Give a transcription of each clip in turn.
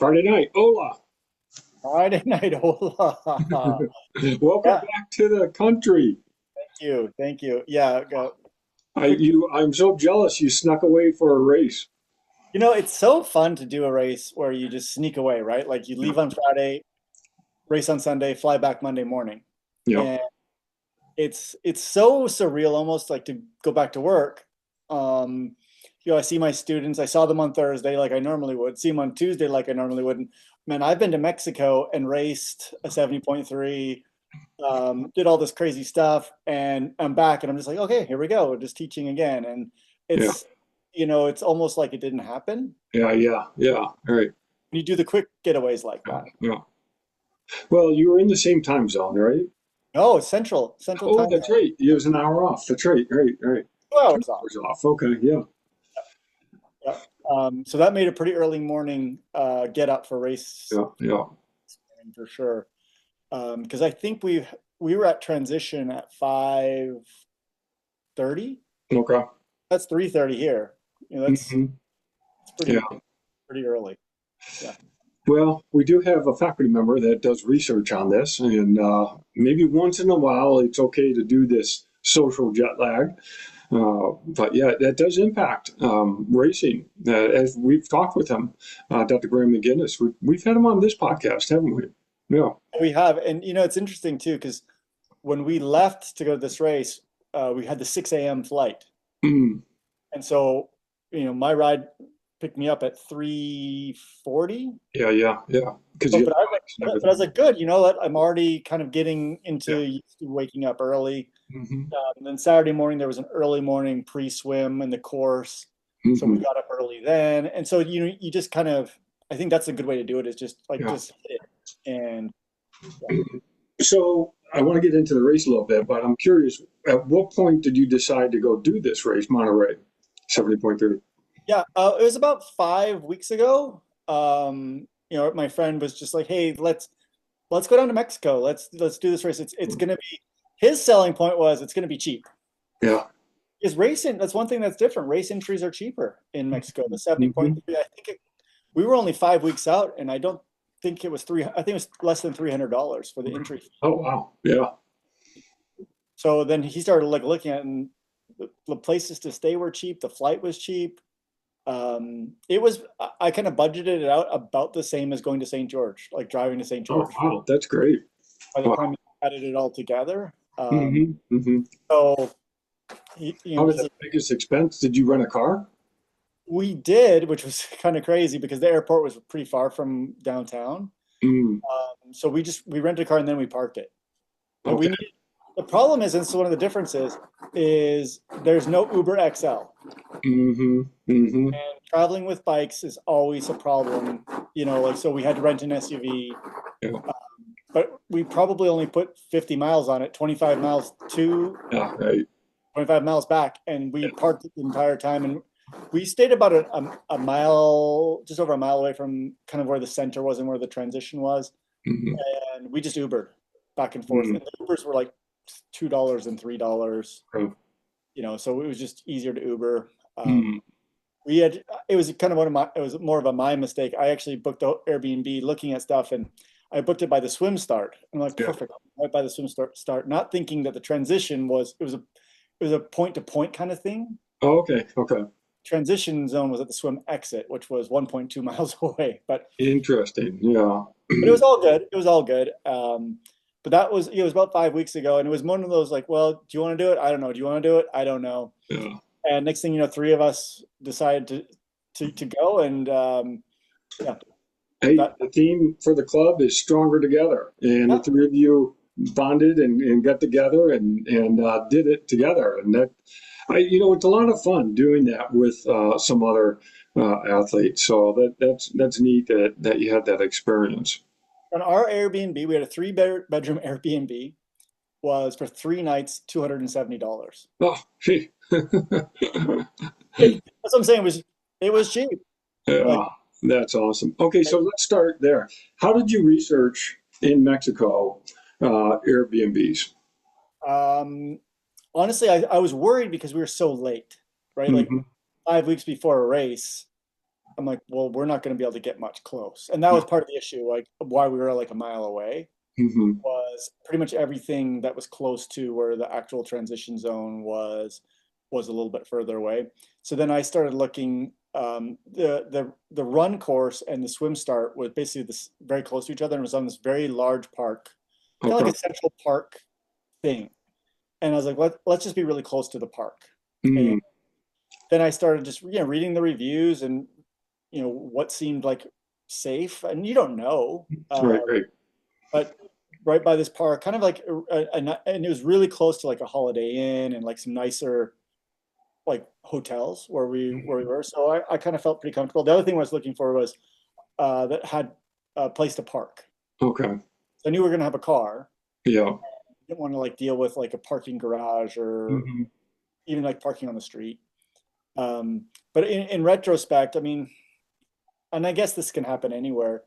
Friday night. Hola. Friday night, hola. Welcome Yeah, back to the country. thank you. Yeah, I quick. you I'm so jealous you snuck away for a race. It's so fun to do a race where you just sneak away, right? Like you Yeah. leave on Friday, race on Sunday, fly back Monday morning, Yeah. and it's so surreal, almost like to go back to work. Um, I see my students. I saw them on Thursday like I normally would. See them on Tuesday like I normally would. And man, I've been to Mexico and raced a 70.3. Did all this crazy stuff, and I'm back, and I'm just like, okay, here we go, we're just teaching again, and Yeah. it's almost like it didn't happen Yeah. Yeah. Yeah. All right. when you do the quick getaways like Yeah. that. Yeah. Well, you were in the same time zone, right? No, it's central Oh, time that's zone, right. It was an hour off. That's right. Right. Right. 2 2 hours off. hours off. Okay. Yeah. Yeah. So that made a pretty early morning get up for race Yeah. Yeah. for sure. Because I think we were at transition at 5:30. Okay. That's 3:30 here. That's Hmm. it's Yeah. pretty early. Yeah. Well, we do have a faculty member that does research on this, and maybe once in a while it's okay to do this social jet lag. But yeah, that does impact racing. As we've talked with him, Dr. Graham McGinnis, we've had him on this podcast, haven't we? Yeah. We have, and it's interesting too, because when we left to go to this race, we had the 6 a.m. flight. Mm. And so, my ride picked me up at 3:40. Yeah, yeah, yeah. Because you But, have but I was like, bikes and but I was everything. like, good, you know what? I'm already kind of getting Yeah. into used to waking up early. Hmm. And then Saturday morning, there was an early morning pre-swim in the course. So we Hmm. got up early then. And so, you just kind of, I think that's a good way to do it, is just like, Yeah. just hit it. And yeah. So I want to get into the race a little bit, but I'm curious, at what point did you decide to go do this race, Monterey, 70.3? Yeah, it was about 5 weeks ago. My friend was just like, "Hey, let's go down to Mexico. Let's do this race. It's gonna be his selling point was it's gonna be cheap. Yeah. Is racing that's one thing that's different. Race entries are cheaper in Mexico. The Hmm. 70.3, I think we were only 5 weeks out, and I don't think it was three. I think it was less than $300 for the entry fee. Oh, wow. Yeah. So then he started like looking at, and the places to stay were cheap. The flight was cheap. It was I kind of budgeted it out about the same as going to St. George, like driving to St. Oh, George wow. That's great. by the time Wow. you added it all together. Hmm. Hmm. So How was this that is biggest expense? Did you rent a car? we did, which was kind of crazy because the airport was pretty far from downtown. Mm. So we rented a car and then we parked it. But we Okay. need the problem is, and so one of the differences is there's no Uber XL. Hmm. Hmm. And traveling with bikes is always a problem. Like so we had to rent an SUV, Yeah. but we probably only put 50 miles on it, 25 miles to Yeah. Right. 25 miles back, and we Yeah. parked it the entire time. And we stayed about a mile, just over a mile away from kind of where the center was and where the transition was. Hmm. And we just Ubered back and forth. And the Ubers were like $2 and $3, so it was just easier to Uber. Mm. We had it was kind of it was more of a my mistake. I actually booked the Airbnb looking at stuff, and I booked it by the swim start. I'm like, Yeah. perfect, right by the swim start, not thinking that the transition was it was a point to point kind of thing. Oh, okay. Okay. Transition zone was at the swim exit, which was 1.2 miles away. Interesting. Yeah. But it was all good. It was all good. But that was it was about 5 weeks ago, and it was one of those like, well, do you want to do it? I don't know. Do you want to do it? I don't know. Yeah. And next thing you know, three of us decided to go, and yeah, Hey, that the theme for the club is stronger together, and the yeah, three of you bonded and got together and did it together, and that it's a lot of fun doing that with some other athletes. So that's neat that you had that experience. on our Airbnb, we had a three bedroom Airbnb, was for 3 nights, $270. Oh, gee. That's what I'm saying. It was cheap. Like Yeah, that's awesome. Okay, so let's start there. How did you research in Mexico Airbnbs? um, honestly, I was worried because we were so late, right? Like Hmm. 5 weeks before a race, I'm like, well, we're not going to be able to get much close. And that was part of the issue, like why we were like a mile away Hmm. was pretty much everything that was close to where the actual transition zone was a little bit further away. So then I started looking. The run course and the swim start was basically this very close to each other, and it was on this very large park, kind of Okay. like a central park thing. And I was like, let's just be really close to the park. And Mm. then I started just reading the reviews and what seemed like safe, and you don't know, Right, right. but right by this park, kind of like and it was really close to like a Holiday Inn and like some nicer like hotels where we were. So I kind of felt pretty comfortable. The other thing I was looking for was that had a place to park. Okay. So I knew we were gonna have a car. Yeah. I didn't want to like deal with like a parking garage or Hmm. even like parking on the street. But in retrospect, I mean, and I guess this can happen anywhere.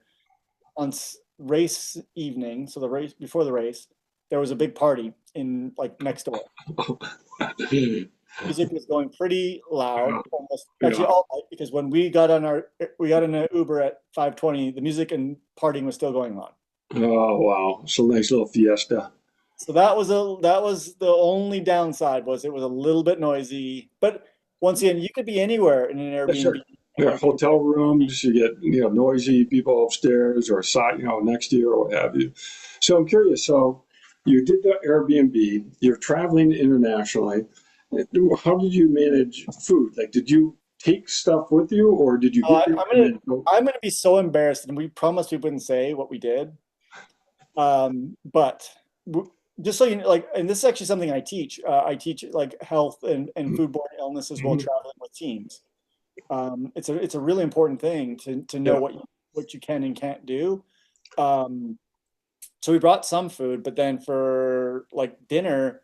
On race evening, so the race before the race, there was a big party in like next door. Music was going pretty loud, almost actually Yeah. all night, because when we got in an Uber at 5:20, the music and partying was still going on. Oh, wow. It's a nice little fiesta. So that was the only downside was it was a little bit noisy. But once again, you could be anywhere in an Yeah, Airbnb sure. and Yeah, you could hotel rooms, you get, noisy people upstairs or side, next to you or what have you. So I'm curious. So you did the Airbnb, you're traveling internationally. How did you manage food? Like, did you take stuff with you or did you oh, get there I'm and gonna then go? I'm gonna be so embarrassed, and we promised we wouldn't say what we did. But just so you know, like, and this is actually something I teach. I teach like health and foodborne illnesses while Mhm. traveling with teams. It's a really important thing to know Yeah. what you can and can't do. Um, so we brought some food, but then for like dinner,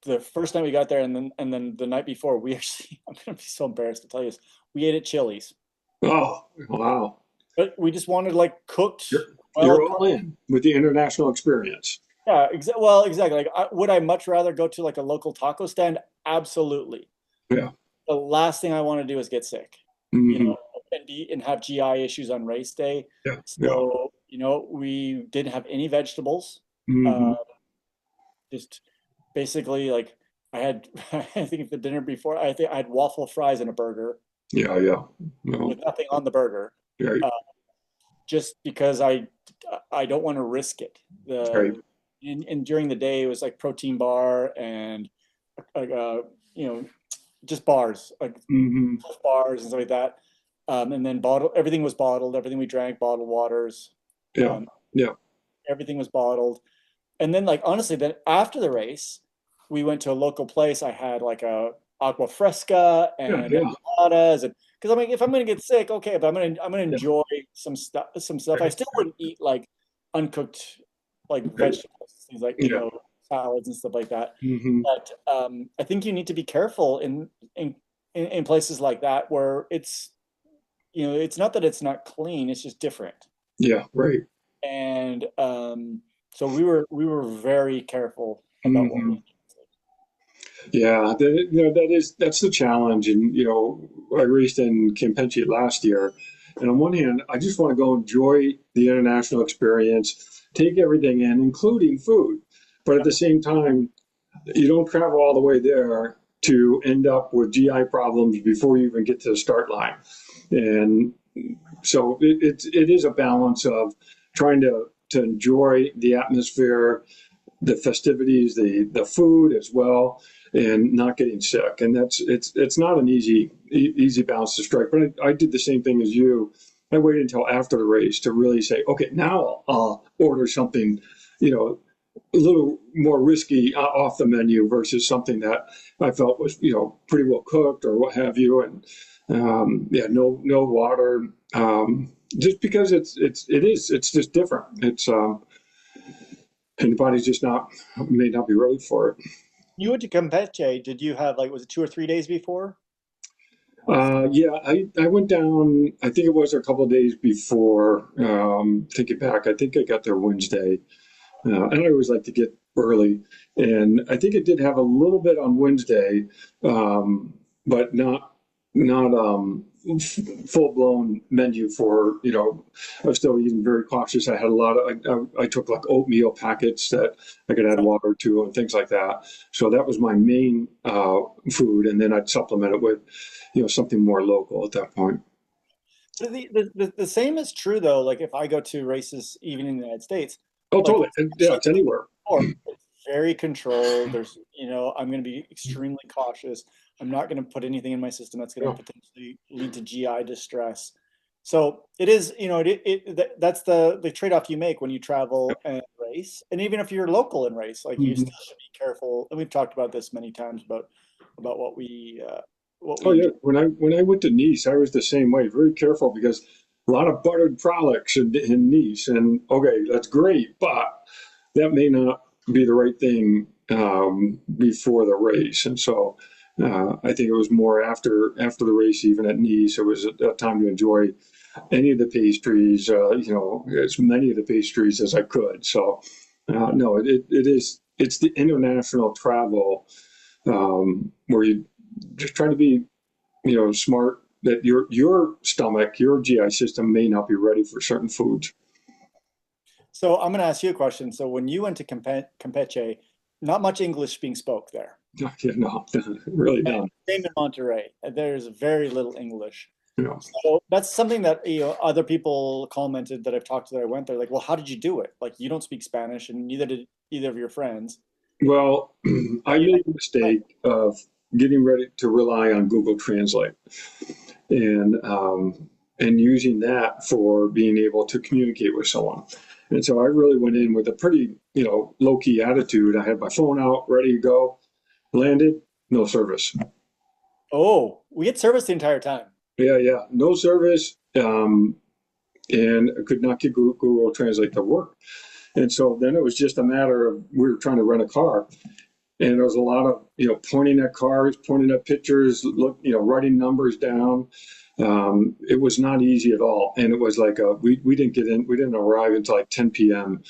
the first night we got there, and then the night before, we actually I'm gonna be so embarrassed to tell you this. We ate at Chili's, Oh, wow. but we just wanted like cooked, You're, well you're all cooked. in with the international experience. Yeah, well, exactly. Like, would I much rather go to like a local taco stand? Absolutely. Yeah. The last thing I want to do is get sick, you Hmm. know, and have GI issues on race day. Yeah. Yeah. So, we didn't have any vegetables. Uh, Hmm. just basically like I had, I think the dinner before, I think I had waffle fries and a burger Yeah. Yeah. No. with nothing on the burger, Right. uh, just because I don't want to risk it. Right. And during the day, it was like protein bar and you know, just bars, like Hmm. bars and stuff like that. And then everything was bottled. Everything we drank, bottled waters. Yeah. Um, Yeah. everything was bottled. And then, like, honestly, then after the race, we went to a local place. I had like a aqua fresca Yeah. and Yeah. enchiladas, and because I mean, if I'm gonna get sick, okay, but I'm gonna Yeah. enjoy some stuff. Some stuff. I Right. still wouldn't eat like uncooked like Right. vegetables, things like Yeah. salads and stuff like that. Hmm. But I think you need to be careful in places like that where it's not that it's not clean, it's just different. Yeah. Right. And so we were very careful about what Hmm. we. Yeah. That's the challenge. And, I raced in Campeche last year. And on one hand, I just want to go enjoy the international experience, take everything in, including food. But at Yeah, the same time, you don't travel all the way there to end up with GI problems before you even get to the start line. And so it is a balance of trying to enjoy the atmosphere, the festivities, the food as well, and not getting sick. And it's not an easy balance to strike. But I did the same thing as you. I waited until after the race to really say, okay, now I'll order something, you know, a little more risky off the menu versus something that I felt was pretty well cooked or what have you, and yeah, no water, just because it's just different. It's and the body's just not may not be ready for it. you went to Campeche. Did you have like was it 2 or 3 days before? Yeah, I went down. I think it was a couple of days before. Thinking back, I think I got there Wednesday. And I always like to get early, and I think it did have a little bit on Wednesday, but not full blown menu for, I was still eating very cautious. I had a lot of, I took like oatmeal packets that I could add water to and things like that. So that was my main food. And then I'd supplement it with, something more local at that point. The same is true though. Like if I go to races, even in the United States, Oh, like totally. Yeah, it's anywhere. it's very controlled. I'm going to be extremely cautious. I'm not going to put anything in my system that's going Yeah. to potentially lead to GI distress. So it is, that's the trade-off you make when you travel and race. And even if you're local and race, like you Mhm. still should be careful. And we've talked about this many times about what Oh we yeah, do. when I went to Nice, I was the same way. Very careful because a lot of buttered products in Nice, and okay, that's great, but that may not be the right thing before the race. And so I think it was more after the race, even at Nice, it was a time to enjoy any of the pastries, as many of the pastries as I could. So no, it is it's the international travel where you just try to be smart that your stomach, your GI system may not be ready for certain foods. So I'm going to ask you a question. So when you went to Campeche, not much English being spoke there. Yeah, no, really And not. same in Monterrey. There's very little English. You know. So that's something that other people commented that I've talked to that I went there. Like, well, how did you do it? Like, you don't speak Spanish, and neither did either of your friends. Well, I How do you made make the it? mistake of getting ready to rely on Google Translate and using that for being able to communicate with someone. And so I really went in with a pretty low key attitude. I had my phone out, ready to go. Landed, no service. Oh, we had service the entire time. Yeah, yeah, no service. And I could not get Google Translate to work. And so then it was just a matter of we were trying to rent a car, and there was a lot of pointing at cars, pointing at pictures, writing numbers down. It was not easy at all, and it was like we didn't get in, we didn't arrive until like 10 p.m.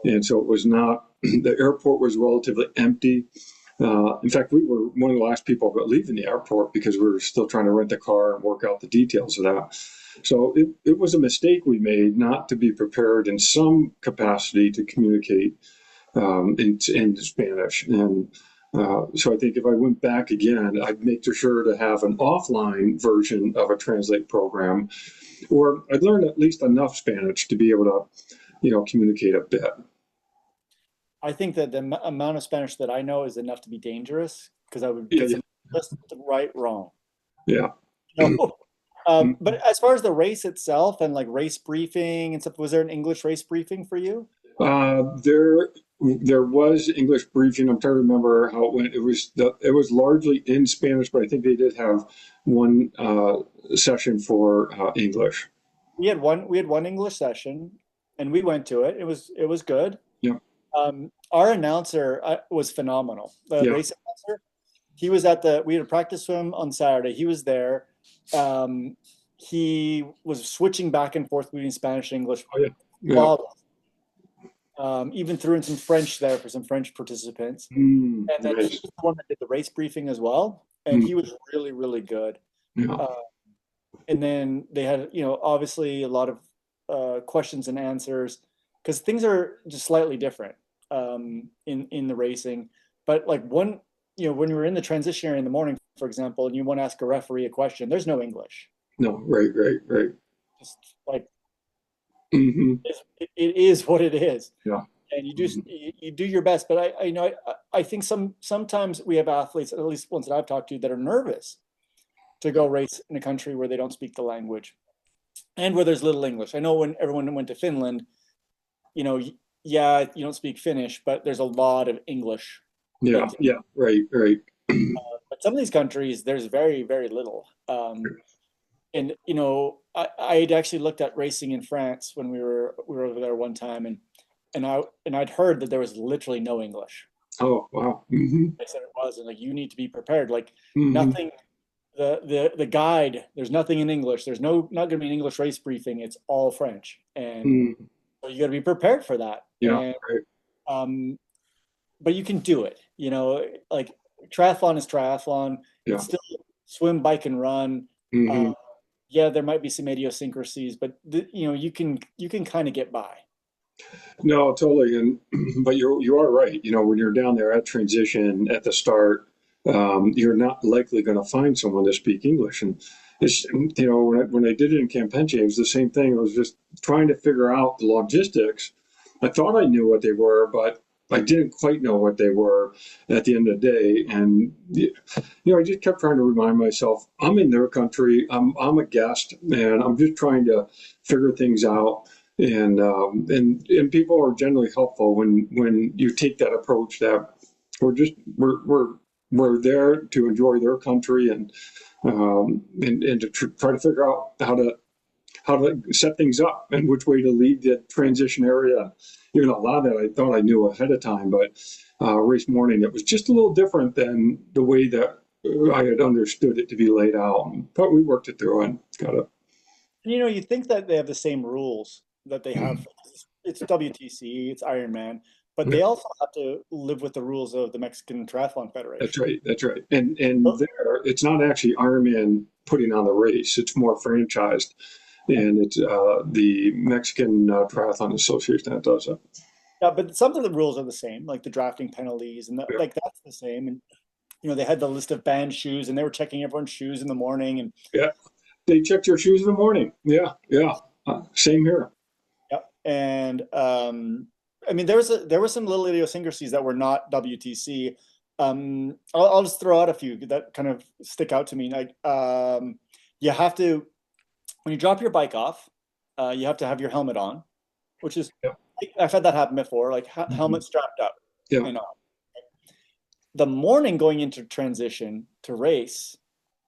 And so it was not. The airport was relatively empty. In fact, we were one of the last people leaving the airport because we were still trying to rent a car and work out the details of that. So it was a mistake we made not to be prepared in some capacity to communicate in Spanish. And so I think if I went back again, I'd make sure to have an offline version of a translate program, or I'd learn at least enough Spanish to be able to, communicate a bit. I think that the amount of Spanish that I know is enough to be dangerous because I would Yeah, get yeah, some just right wrong. yeah. No. But as far as the race itself and like race briefing and stuff, was there an English race briefing for you? There was English briefing. I'm trying to remember how it went. It was largely in Spanish, but I think they did have one session for English. We had one English session and we went to it. It was good. Yeah, Our announcer was phenomenal. The yeah. race announcer, he was we had a practice swim on Saturday. He was there. Um, he was switching back and forth between Spanish and English. Oh yeah, yeah. Flawless. Even threw in some French there for some French participants. And then he Nice. was the one that did the race briefing as well. And Mm, he was really, really good. yeah, Uh, and then they had, obviously a lot of questions and answers because things are just slightly different in the racing. But like when you were in the transition area in the morning, for example, and you want to ask a referee a question, there's no English. no, right, right, right. Just like Hmm. it is what it is. Yeah. And you do Mhm. you do your best. But I think sometimes we have athletes, at least ones that I've talked to, that are nervous to go race in a country where they don't speak the language and where there's little English. I know when everyone went to Finland, you know, yeah, you don't speak Finnish, but there's a lot of English Yeah, things. yeah, right, right. But some of these countries, there's very, very little. And I had actually looked at racing in France when we were over there one time, and I'd heard that there was literally no English. Oh, wow. Hmm. They said it was, and like you need to be prepared. Like Hmm. nothing, the guide, there's nothing in English. There's not going to be an English race briefing. It's all French, and Hmm. so you got to be prepared for that. Yeah, And right. um, but you can do it. Like triathlon is triathlon. Yeah. It's still swim, bike, and run. Uh, Hmm. Yeah, there might be some idiosyncrasies, but you can kind of get by. No, totally. And but you are right. When you're down there at transition at the start, you're not likely going to find someone to speak English. And it's when I did it in Campeche, it was the same thing. It was just trying to figure out the logistics. I thought I knew what they were, but I didn't quite know what they were at the end of the day. And I just kept trying to remind myself, I'm in their country. I'm a guest, and I'm just trying to figure things out. And people are generally helpful when you take that approach that we're there to enjoy their country and to try to figure out how to set things up and which way to lead the transition area. Even a lot of that I thought I knew ahead of time, but race morning it was just a little different than the way that I had understood it to be laid out. But we worked it through and got it. You think that they have the same rules that they have. It's WTC, it's Ironman, but they also have to live with the rules of the Mexican Triathlon That's Federation. right. That's right. And there, it's not actually Ironman putting on the race. It's more franchised, and it's the Mexican Triathlon Association that does it. Yeah, but some of the rules are the same, like the drafting penalties and Yeah. like that's the same. And they had the list of banned shoes, and they were checking everyone's shoes in the morning. And Yeah. They checked your shoes in the morning. Yeah. Yeah. Same here. yeah, and I mean, there were some little idiosyncrasies that were not WTC. I'll just throw out a few that kind of stick out to me. Like, you have to when you drop your bike off, you have to have your helmet on, which is Yeah. I've had that happen before, like Mhm. helmet strapped up Yeah. and on. The morning going into transition to race,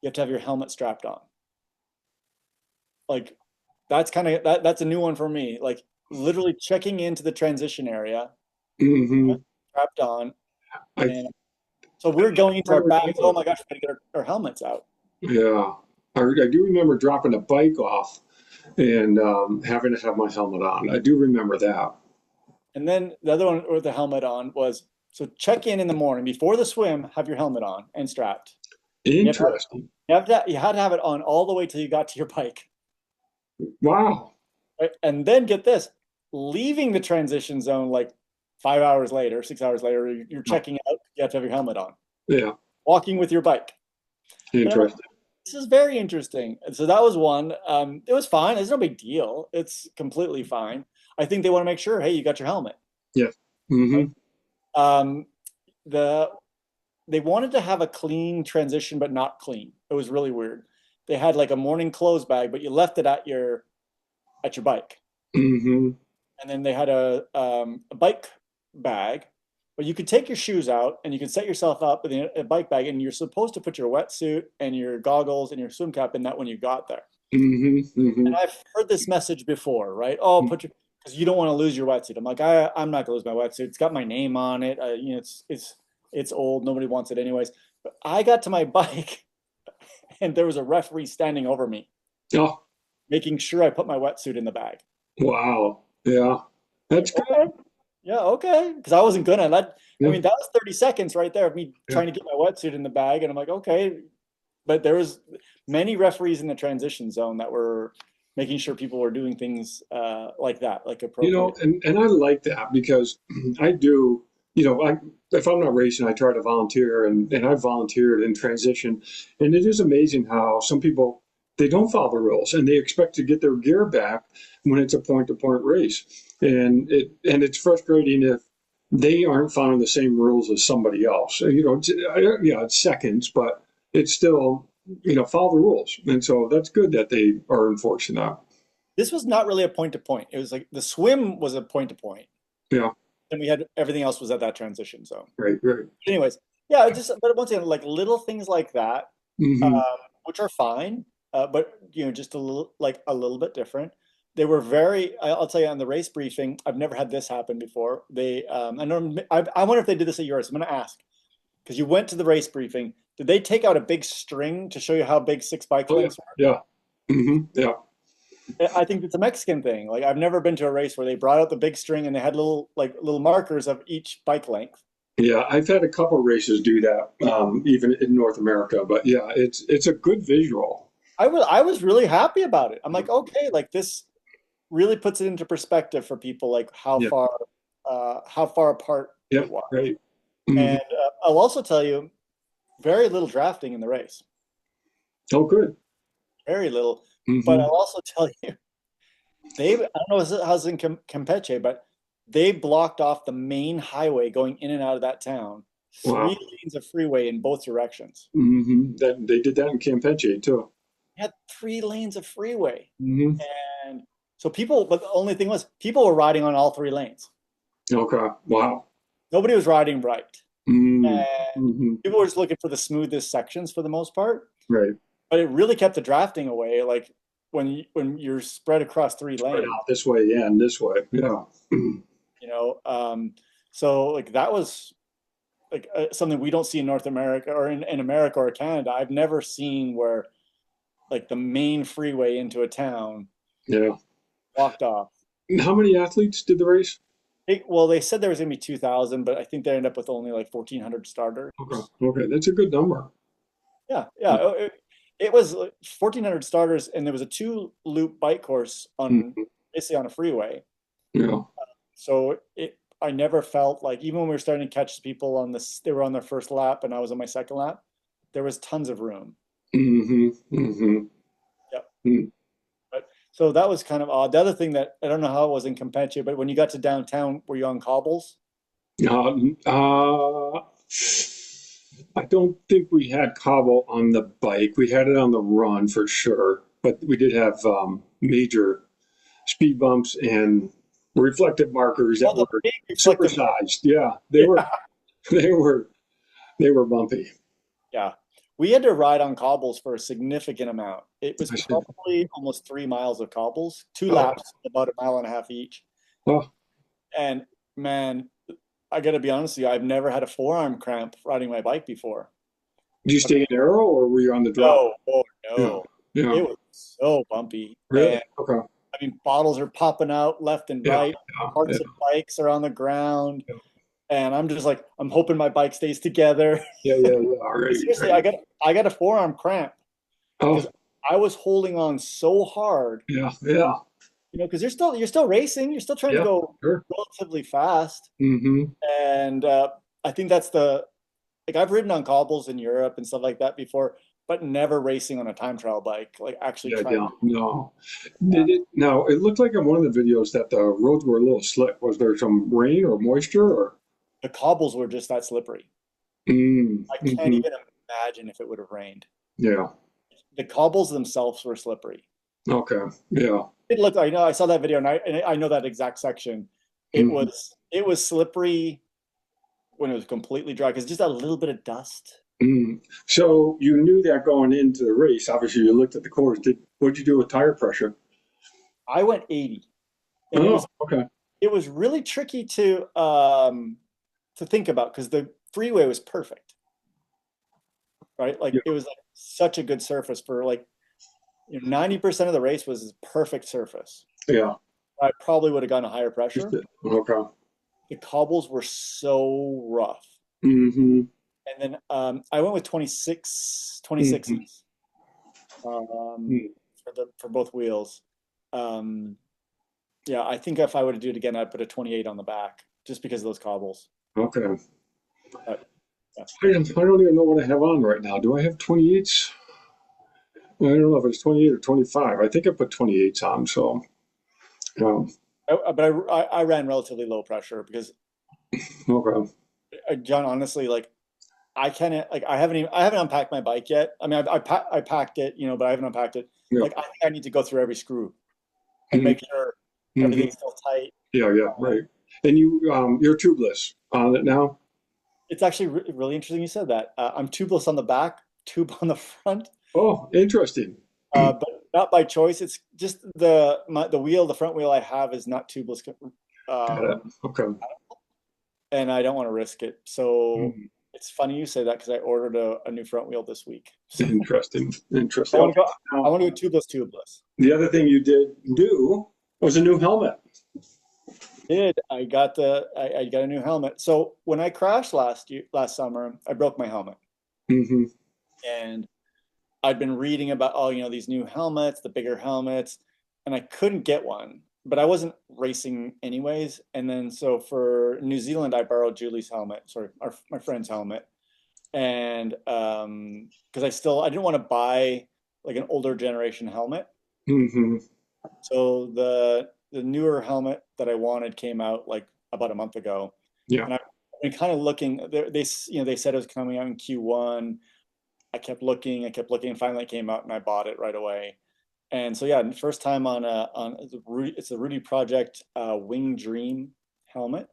you have to have your helmet strapped on. Like that's kind of that's a new one for me. Like literally checking into the transition area, Hmm. strapped on, I and so we're going into I our bags. Oh remember. my gosh, we gotta get our helmets out. Yeah. I do remember dropping a bike off and having to have my helmet on. I do remember that. And then the other one with the helmet on was so check in the morning before the swim, have your helmet on and strapped. And Interesting. you had to have it on all the way till you got to your bike. Wow. Right? And then get this, leaving the transition zone like 5 hours later, 6 hours later, you're checking out, you have to have your helmet on. Yeah. Walking with your bike. And I'm like, Interesting. this is very interesting. And so that was one. It was fine. It's no big deal. It's completely fine. I think they want to make sure, hey, you got your helmet. Yeah. Hmm. Right? Um, the they wanted to have a clean transition, but not clean. It was really weird. They had like a morning clothes bag, but you left it at your bike. Hmm. And then they had a bike bag, but you could take your shoes out and you could set yourself up with a bike bag, and you're supposed to put your wetsuit and your goggles and your swim cap in that when you got there. Hmm. And Hmm. I've heard this message before, right? Oh, put your because you don't want to lose your wetsuit. I'm like, I'm not gonna lose my wetsuit. It's got my name on it. It's old. Nobody wants it anyways. But I got to my bike, and there was a referee standing over me, Oh, making sure I put my wetsuit in the bag. wow. Yeah. That's Like, good. okay, yeah, okay, because I wasn't gonna let. I Yeah. mean, that was 30 seconds right there of me Yeah. trying to get my wetsuit in the bag, and I'm like, okay. But there was many referees in the transition zone that were making sure people were doing things like that, like appropriate. And I like that because I do, if I'm not racing, I try to volunteer and I volunteered in transition. And it is amazing how some people, they don't follow the rules and they expect to get their gear back when it's a point to point race. And it's frustrating if they aren't following the same rules as somebody else. Yeah, it's seconds, but it's still, follow the rules. And so that's good that they are enforcing that. This was not really a point to point. It was like the swim was a point to point, Yeah, and we had everything else was at that transition zone. right, right. Anyways, yeah, but once again, like little things like that, Hmm. which are fine, but just a little bit different. They were very. I'll tell you on the race briefing. I've never had this happen before. I know. I wonder if they did this at yours. I'm going to ask because you went to the race briefing. Did they take out a big string to show you how big six bike Oh yeah, lengths were? yeah. Yeah, I think it's a Mexican thing. Like I've never been to a race where they brought out the big string and they had little markers of each bike length. yeah. I've had a couple races do that, even in North America. But yeah, it's a good visual. I was really happy about it. I'm like, okay, like this really puts it into perspective for people, like Yeah. how far apart it Yep. was. Right. Hmm. And I'll also tell you, very little drafting in the race, Oh, good. very little. But Hmm. I'll also tell you, I don't know how's in Campeche, but they blocked off the main highway going in and out of that town, three Wow. lanes of freeway in both directions. That they did that in Campeche too. They had 3 lanes of freeway. Hmm. And so people, but the only thing was people were riding on all 3 lanes. Okay. Wow. Nobody was riding right. And Mm-hmm. people were just looking for the smoothest sections for the most part. Right. But it really kept the drafting away. Like when you're spread across three Spread lanes, out this way and this way. Yeah. you know. So like that was like something we don't see in North America or in America or Canada. I've never seen where like the main freeway into a town Yeah. blocked off. And how many athletes did the race? Well, they said there was gonna be 2,000, but I think they ended up with only like 1,400 starters. Okay. Okay. That's a good number. Yeah, yeah. It was 1,400 starters, and there was a two-loop bike course on Mhm. basically on a freeway. Yeah. So I never felt like even when we were starting to catch people on this, they were on their first lap, and I was on my second lap. There was tons of room. Hmm. Hmm. Yep. But so that was kind of odd. The other thing that I don't know how it was in Campeche, but when you got to downtown, were you on cobbles? Uh, uh, I don't think we had cobble on the bike. We had it on the run for sure, but we did have major speed bumps and reflective markers that Oh, the were big reflective mark. supersized. Yeah, they Yeah, were they were they were bumpy. yeah. We had to ride on cobbles for a significant amount. It was I said, probably almost 3 miles of cobbles, two oh, laps, about a mile and a half each. oh, And man, I got to be honest with you, I've never had a forearm cramp riding my bike before. did you I stay mean, in arrow or were you on the drop? no, oh Yeah, no, yeah, it was so bumpy. really? And Okay. I mean, bottles are popping out left and Yeah, right. yeah, Parts of bikes are on the ground, yeah, and I'm just like, I'm hoping my bike stays together. yeah, yeah, yeah. All right, Seriously, right. I got a forearm cramp because Oh, I was holding on so hard, yeah, yeah, because you're still racing, you're still trying to yeah. go Sure. relatively fast, Mm-hmm. and I think that's the like I've ridden on cobbles in Europe and stuff like that before, but never racing on a time trial bike, like actually Yeah, trying yeah. to. No. Did it now it looked like in one of the videos that the roads were a little slick. Was there some rain or moisture or The cobbles were just that slippery. I can't mm-hmm. even imagine if it would have rained. Yeah. The cobbles themselves were slippery. Okay. Yeah. It looked, I know, I saw that video and I know that exact section. Hmm. It was slippery when it was completely dry because just a little bit of dust. Mm. So you knew that going into the race. Obviously, you looked at the course. What'd you do with tire pressure? I went 80, and Oh, okay. it was really tricky to think about because the freeway was perfect, right? Like Yeah. it was like such a good surface for like 90% of the race was perfect surface. Yeah. I probably would have gone a higher Just pressure. it. Okay. The cobbles were so rough. Mm-hmm. And then I went with 26, Mm-hmm. 26s for both wheels. Um, yeah, I think if I were to do it again, I'd put a 28 on the back just because of those cobbles. Okay. But yeah. I don't even know what I have on right now. Do I have 28s? I don't know if it's 28 or 25. I think I put 28s on. So, um, But I ran relatively low pressure because okay. John, honestly, like I can't like I haven't unpacked my bike yet. I mean, I packed it, but I haven't unpacked it. Yeah. Like I think I need to go through every screw and Mm-hmm. make sure Mm-hmm. everything's still tight. Yeah, yeah, right. And you're tubeless on it now? It's actually really interesting you said that. I'm tubeless on the back, tube on the front, Oh, interesting. but not by choice. It's just the front wheel I have is not tubeless, Got it. um, Okay. and I don't want to risk it. So Mhm. it's funny you say that because I ordered a new front wheel this week. So Interesting. I Interesting. want Okay. to go. I Now, want to go tubeless. the other thing you did do was a new helmet. Did I got a new helmet. So when I crashed last summer, I broke my helmet, Hmm. and I'd been reading about, oh, these new helmets, the bigger helmets, and I couldn't get one, but I wasn't racing anyways. And then so for New Zealand, I borrowed Julie's helmet, sorry, my friend's helmet. And because I didn't want to buy like an older generation helmet. Hmm. So the newer helmet that I wanted came out like about a month ago, Yeah. and I've been kind of looking. They said it was coming out in Q1. I kept looking, and finally it came out, and I bought it right away. And so yeah, first time on it's a Rudy Project Wing Dream helmet.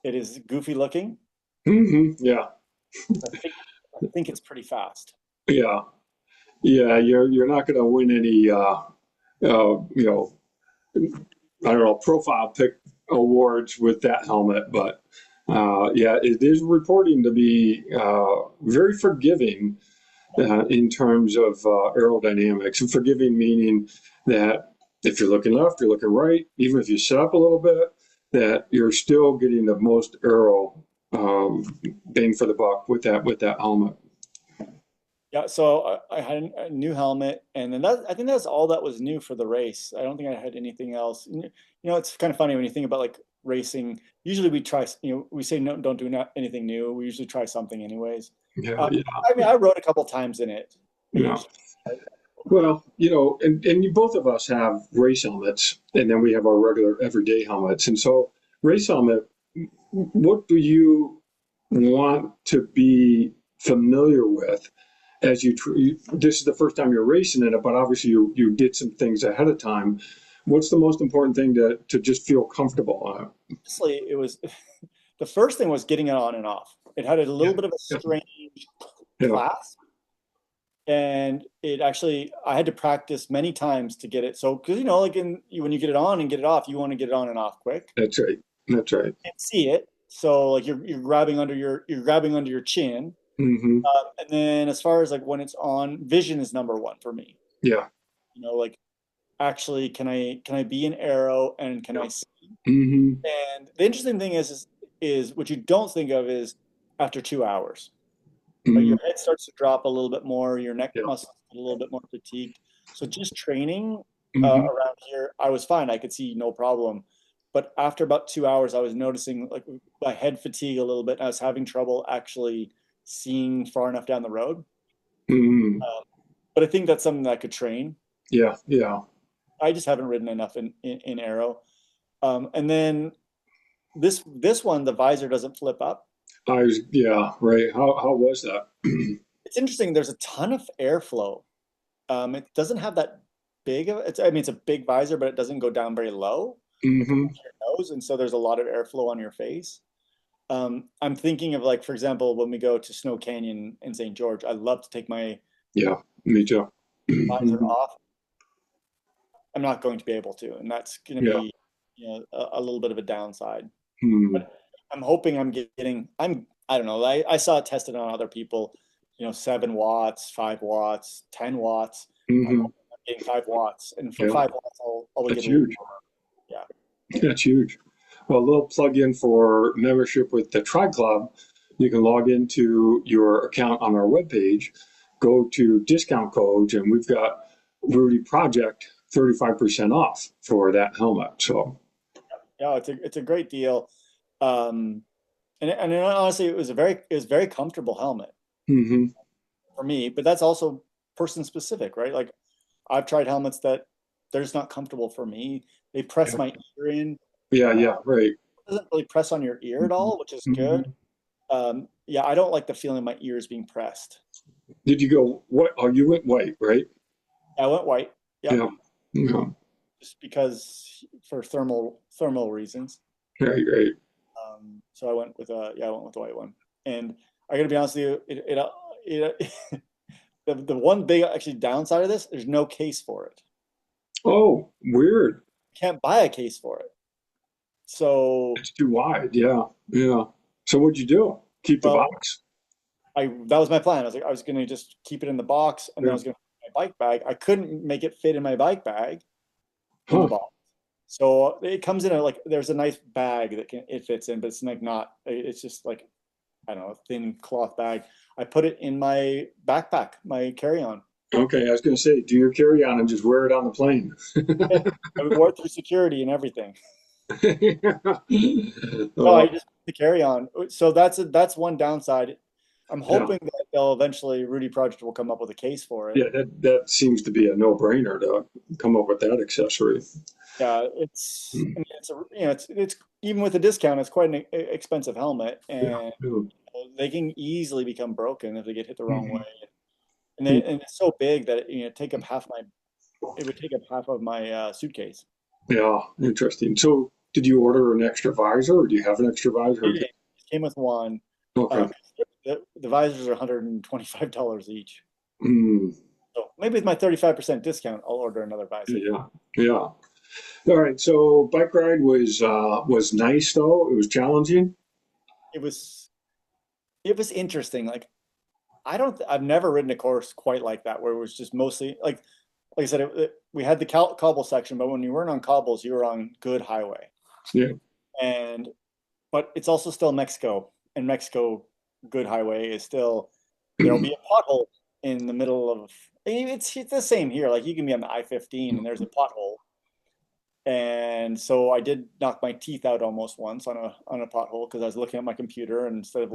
It is goofy looking. Hmm. Yeah. I think it's pretty fast. Yeah. Yeah. You're not going to win any, you know, I don't know, profile pick awards with that helmet, but yeah, it is reporting to be very forgiving in terms of aerodynamics. And forgiving meaning that if you're looking left, you're looking right, even if you set up a little bit, that you're still getting the most aero bang for the buck with that helmet. Yeah, so I had a new helmet, and then I think that's all that was new for the race. I don't think I had anything else. It's kind of funny when you think about like racing. Usually we try, we say no, don't do anything new. We usually try something anyways. Yeah, Uh, yeah, I mean, I rode a couple times in it yeah. occasionally. Right? Well, and both of us have race helmets, and then we have our regular everyday helmets. And so, race helmet, what do you want to be familiar with as this is the first time you're racing in it, but obviously you did some things ahead of time. What's the most important thing to just feel comfortable on it? Honestly, it was the first thing was getting it on and off. It had a Yeah, little bit of a yeah, strange yeah. class, and it actually I had to practice many times to get it. So because like when you get it on and get it off, you want to get it on and off quick That's right. That's right. and see it. So like you're grabbing under your chin, Hmm. and then as far as like when it's on, vision is number one for me. Yeah. Like actually, can I be an arrow and can Yeah. I see? Hmm. And the interesting thing is what you don't think of is after 2 hours. Right? Hmm. Your head starts to drop a little bit more, your neck Yeah. muscles get a little bit more fatigued. So just training Hmm. around here, I was fine. I could see no problem. But after about 2 hours, I was noticing like my head fatigue a little bit. And I was having trouble actually seeing far enough down the road. Hmm. But I think that's something that I could train. Yeah. Yeah. I just haven't ridden enough in Aero. And then this one, the visor doesn't flip up. Yeah, right. How was that? It's interesting. There's a ton of airflow. It doesn't have that big of it's. I mean, it's a big visor, but it doesn't go down very low, like Hmm. above your nose, and so there's a lot of airflow on your face. I'm thinking of like, for example, when we go to Snow Canyon in St. George, I love to take my Yeah, me too. visor Hmm. off. I'm not going to be able to, and that's going to Yeah. be, a little bit of a downside. Hmm. But I'm hoping I'm getting. I don't know. I saw it tested on other people. 7 watts, 5 watts, 10 watts. I'm Hmm. hoping I'm getting 5 watts, and for Yeah, 5 watts, I'll that's get a little. huge. Yeah. That's huge. Well, a little plug in for membership with the Tri Club. You can log into your account on our webpage, go to discount codes, and we've got Rudy Project 35% off for that helmet. So, Yeah, it's a great deal. Um, and honestly, it was very comfortable helmet hmm, for me, but that's also person specific, right? Like I've tried helmets that they're just not comfortable for me. They press yeah, my ear in. yeah, Uh, yeah, right. it doesn't really press on your ear at all, which is good. Hmm. Yeah, I don't like the feeling my ears being pressed. Did you go what? Oh, you went white, right? I went white. Yep, Yeah, yeah, just because for thermal reasons. right, right. So I went with the white one. And I got to be honest with you, the one big actually downside of this, there's no case for it. Oh, weird. You can't buy a case for it. So, It's too wide. Yeah, yeah. So what'd you do? Keep the well, box? that was my plan. I was gonna just keep it in the box, and then I Yeah. was gonna put my bike bag. I couldn't make it fit in my bike bag in the Huh. box. So it comes in there's a nice bag that it fits in, but it's like not. It's just like I don't know, a thin cloth bag. I put it in my backpack, my carry-on. Okay, I was going to say, do your carry on and just wear it on the plane. I wore through security and everything. No, Uh, I just the carry on. So that's one downside. I'm yeah, hoping that they'll eventually Rudy Project will come up with a case for it. yeah, that seems to be a no-brainer to come up with that accessory. Yeah, I mean, it's a it's even with a discount, it's quite an expensive helmet, Yeah, and yeah. they can easily become broken if they get hit the wrong way. Mhm. And it's so big that it would take up half of my suitcase. Yeah, interesting. So, did you order an extra visor, or do you have an extra visor? It came with one. Okay. 'Cause the visors are $125 each. Mm, So maybe with my 35% discount, I'll order another visor. yeah, yeah. All right. So, bike ride was nice though. It was challenging. It was it was interesting. Like I've never ridden a course quite like that where it was just mostly like I said, we had the cobble section, but when you weren't on cobbles, you were on good highway. Yeah. And but it's also still Mexico, and Mexico good highway is still there'll be a pothole in the middle of. It's the same here. Like you can be on the I-15 and there's a pothole, and so I did knock my teeth out almost once on a pothole because I was looking at my computer and instead of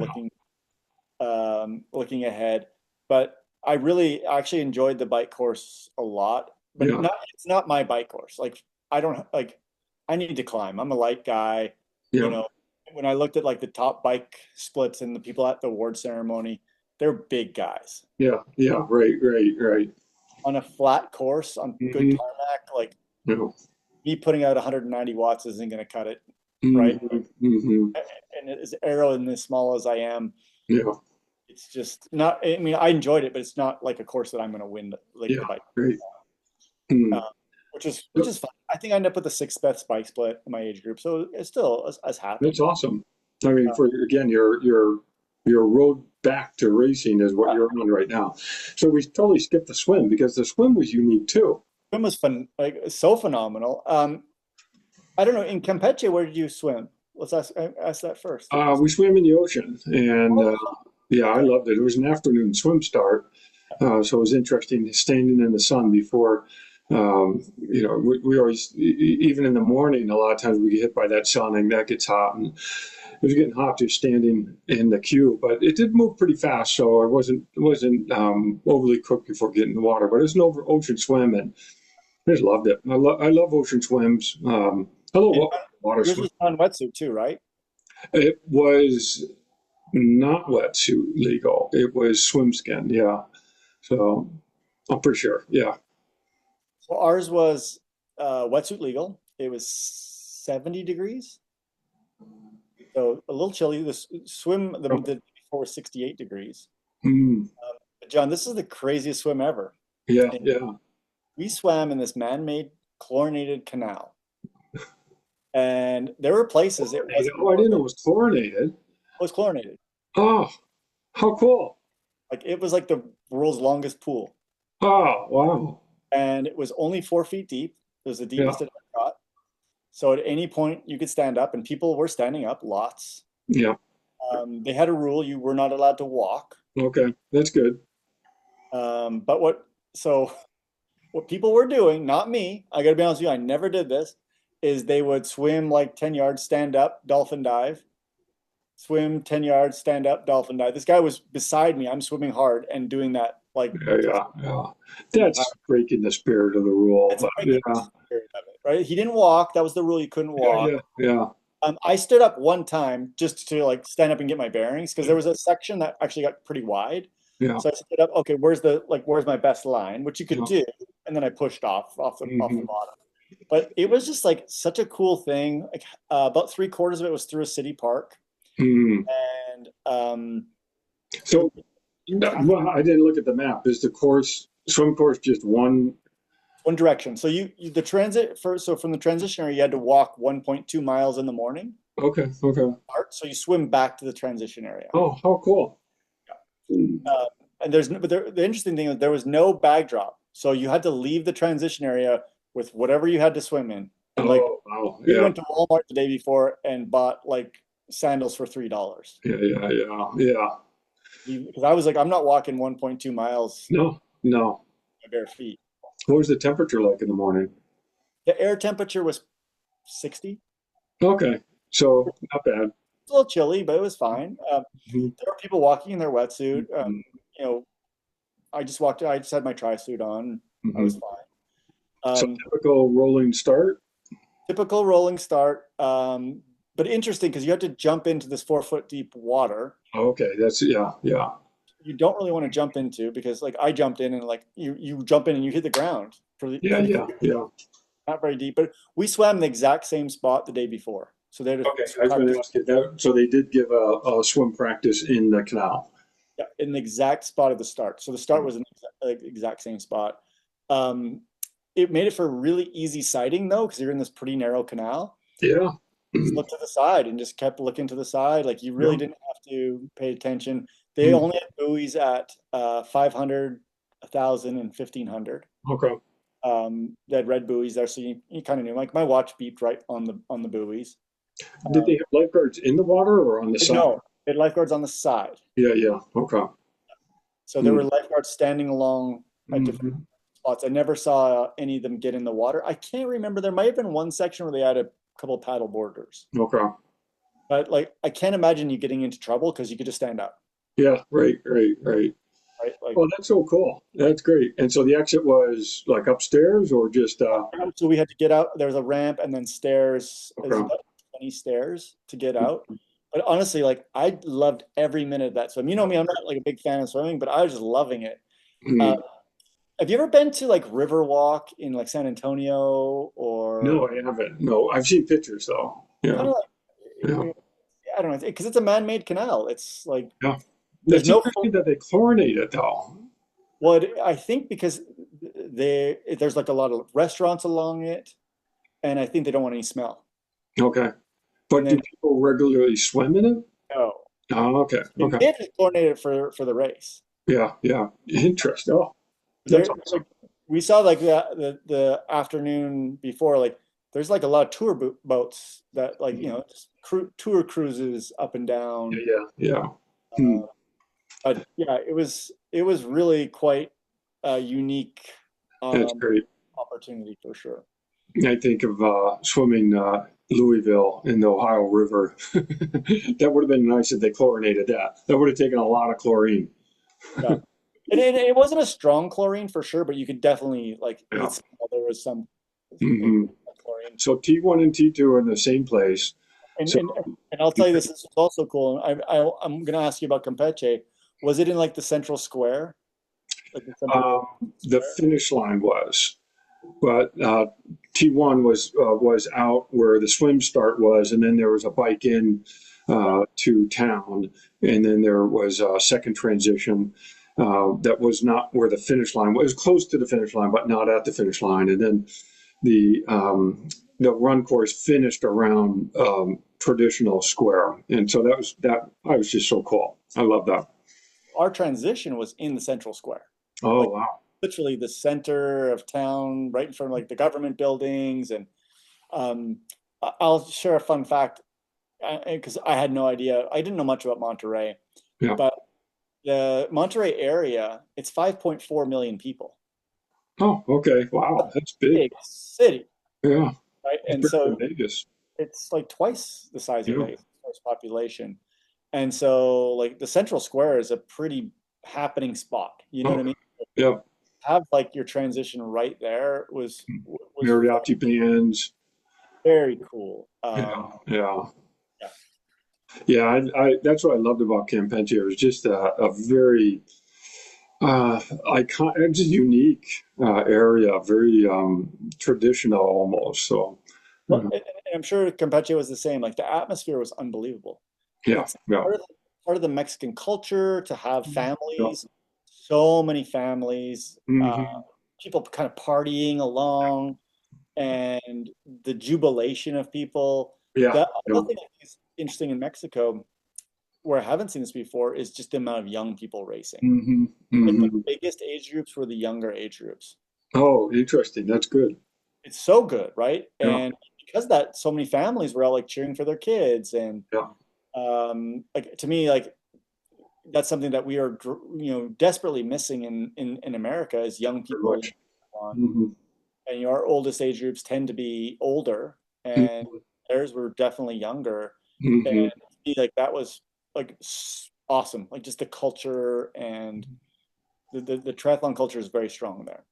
looking ahead. But I really actually enjoyed the bike course a lot, but Yeah. not it's not my bike course. Like I don't like I need to climb. I'm a light guy, you Yeah. know. When I looked at like the top bike splits and the people at the award ceremony, they're big guys. Yeah. Yeah. Right. Right. Right. On a flat course on good Hmm. tarmac, like Yeah. me putting out 190 watts isn't going to cut it, right? Hmm. Hmm. And as aero and as small as I am, Yeah. it's just not. I mean, I enjoyed it, but it's not like a course that I'm going to win like Yeah. the bike, Great. Hmm. uh, which is fine. I think I ended up with the sixth best bike split in my age group, so it's still as That's happy. awesome. I mean, Uh, for again, your road back to racing is what you're on right now. So we totally skipped the swim because the swim was unique too. Swim was fun, like so phenomenal. I don't know in Campeche, where did you swim? Let's ask that first. We swam in the ocean, and Oh, yeah, I okay. loved it. It was an afternoon swim start, so it was interesting standing in the sun before. We always, even in the morning, a lot of times we get hit by that sun and that gets hot, and it was getting hot just standing in the queue. But it did move pretty fast, so I wasn't overly cooked before getting in the water. But it was an ocean swim, and I just loved it. I love ocean swims. I love And water yours swim. was on wetsuit too, right? It was not wetsuit legal. It was swim skin. Yeah. So I'm pretty sure. Yeah. So ours was wetsuit legal. It was 70 degrees, so a little chilly. The swim the Oh, day before was 68 degrees. mm, But John, this is the craziest swim ever. yeah. And Yeah. we swam in this man-made chlorinated canal, and there were places it wasn't Oh, I didn't know chlorinated. it was chlorinated. It was chlorinated. Oh, how cool. Like it was like the world's longest pool, Oh, wow. and it was only 4 feet deep. It was the Yeah. deepest it ever got. So at any point you could stand up, and people were standing up, lots. Yeah. They had a rule: you were not allowed to walk. Okay. That's good. But what people were doing, not me, I got to be honest with you, I never did this, is they would swim like 10 yards, stand up, dolphin dive, swim 10 yards, stand up, dolphin dive. This guy was beside me. I'm swimming hard and doing that like Yeah. for Yeah. Yeah. the entire. That's breaking the spirit of the rule. It's But breaking the yeah. spirit of it, right? He didn't walk. That was the rule. You couldn't Yeah. walk. Yeah. Yeah. I stood up one time just to like stand up and get my bearings because there was a section that actually got pretty wide. Yeah. So I stood up. Okay, where's my best line, which you could Yeah. do, and then I pushed off the Hmm. bottom. But it was just like such a cool thing. Like about three-quarters of it was through a city park, Hmm. and So, well, I didn't look at the map. Is the swim course just one? one direction. So the transit for so from the transition area, you had to walk 1.2 miles in the morning. Okay. Okay. So you swim back to the transition area. Oh, how cool. Mm. Uh, and the interesting thing is there was no bag drop, so you had to leave the transition area with whatever you had to swim in. And like Oh, wow. we Yeah. went to Walmart the day before and bought like sandals for $3 Yeah. Yeah. Yeah. Yeah. because I was like, I'm not walking 1.2 miles. No, no. my bare feet. What was the temperature like in the morning? The air temperature was 60. Okay, so not bad. A little chilly, but it was fine. Mhm. There were people walking in their wetsuit. Mhm. You know, I just walked. I just had my tri suit on. I was Mhm. fine. So Um, typical rolling start. Typical rolling start, but interesting because you have to jump into this 4 foot deep water. Okay, that's yeah, yeah, You don't really want to jump into because, like, I jumped in and like you jump in and you hit the ground yeah, pretty yeah, quick. yeah. Not very deep, but we swam the exact same spot the day before, so they had to Okay, I was going to practice. ask you that. So they did give a swim practice in the canal. Yeah, in the exact spot of the start. So the start was in the exact same spot. Um, it made it for really easy sighting though, because you're in this pretty narrow canal. Yeah. Just Mhm. looked to the side and just kept looking to the side. Like you really Yeah. didn't have to pay attention. They Mhm. only had buoys at 500, 1,000, and 1,500. Okay. They had red buoys there, so you kind of knew. Like my watch beeped right on the buoys. Did they Um, have lifeguards in the water or on the side? no, they had lifeguards on the side. Yeah, yeah. Okay. So there Hmm. were lifeguards standing along at different Mhm. spots. I never saw any of them get in the water. I can't remember. There might have been one section where they had a couple paddle boarders, Okay. but like I can't imagine you getting into trouble because you could just stand up, Yeah, right, right, right. right? Like Oh, that's so cool. That's great. And so the exit was like upstairs or just so we had to get out. There was a ramp and then stairs. There's okay. about 20 stairs to get out. But honestly, like I loved every minute of that swim. You know me, I'm not like a big fan of swimming, but I was just loving it. Uh, Mhm. have you ever been to like Riverwalk in like San Antonio or No, I haven't. No, I've seen pictures though. kind Yeah, of like yeah, I don't know because it's a man-made canal. It's like yeah. there's That's no interesting that they chlorinate it though. what I think because there's like a lot of restaurants along it, and I think they don't want any smell. Okay. And But do then people regularly swim in it? no, Oh, okay. they Okay. may have just chlorinated it for the race. Yeah, yeah. Interesting. Oh, that's There awesome. like we saw like the afternoon before like there's like a lot of boats that like Mhm. just tour cruises up and Yeah, down. yeah, yeah. Hmm. Uh, but yeah, it was really quite a unique That's um, great. opportunity for sure. I think of swimming Louisville in the Ohio River. That would have been nice if they chlorinated that. That would have taken a lot of chlorine. Yeah, it wasn't a strong chlorine for sure, but you could definitely like you Yeah. could smell there was some Hmm. chlorine. So T1 and T2 are in the same place. And So and and I'll tell you this, this is also cool. I'm gonna ask you about Campeche. Was it in like the central square, like the um, central the square? finish line was, but T1 was out where the swim start was, and then there was a bike in to town, and then there was a second transition that was not where the finish line was. It was close to the finish line, but not at the finish line. And then the the run course finished around traditional square, and so that I was just so cool. I love that. Our transition was in the central square, Oh like wow, literally the center of town, right in front of like the government buildings. And um, I'll share a fun fact because I had no idea. I didn't know much about Monterrey, yeah. but the Monterrey area, it's 5.4 million people. Oh okay, wow, that's big. Big city, Yeah, right? it's And bigger than so Vegas. it's like twice the size of Yeah, Vegas, population. And so like the central square is a pretty happening spot. You know what I okay, mean? yeah. Have like your transition right there was fun, Mariachi bands. very cool. Yeah, yeah, Yeah. yeah. That's what I loved about Campeche. It was just a very icon, just unique area, very traditional almost. So, Well, and I'm sure Campeche was the same. Like the atmosphere was unbelievable. yeah, It's yeah, part of the Mexican culture to have yeah. families, so many families, Hmm. people kind of partying along, and the jubilation of people. Yeah, The yeah. other thing I think is interesting in Mexico, where I haven't seen this before, is just the amount of young people racing. Hmm. Like the Hmm. biggest age groups were the younger age groups. Oh, interesting. That's good. It's so good, right? Yeah, And because that, so many families were all like cheering for their kids, and yeah. like to me, like that's something that we are, desperately missing in America is young very people much. on. Hmm. And our oldest age groups tend to be older, and theirs were definitely younger. And Hmm. to me, like that was like awesome. Like just the culture and the triathlon culture is very strong there.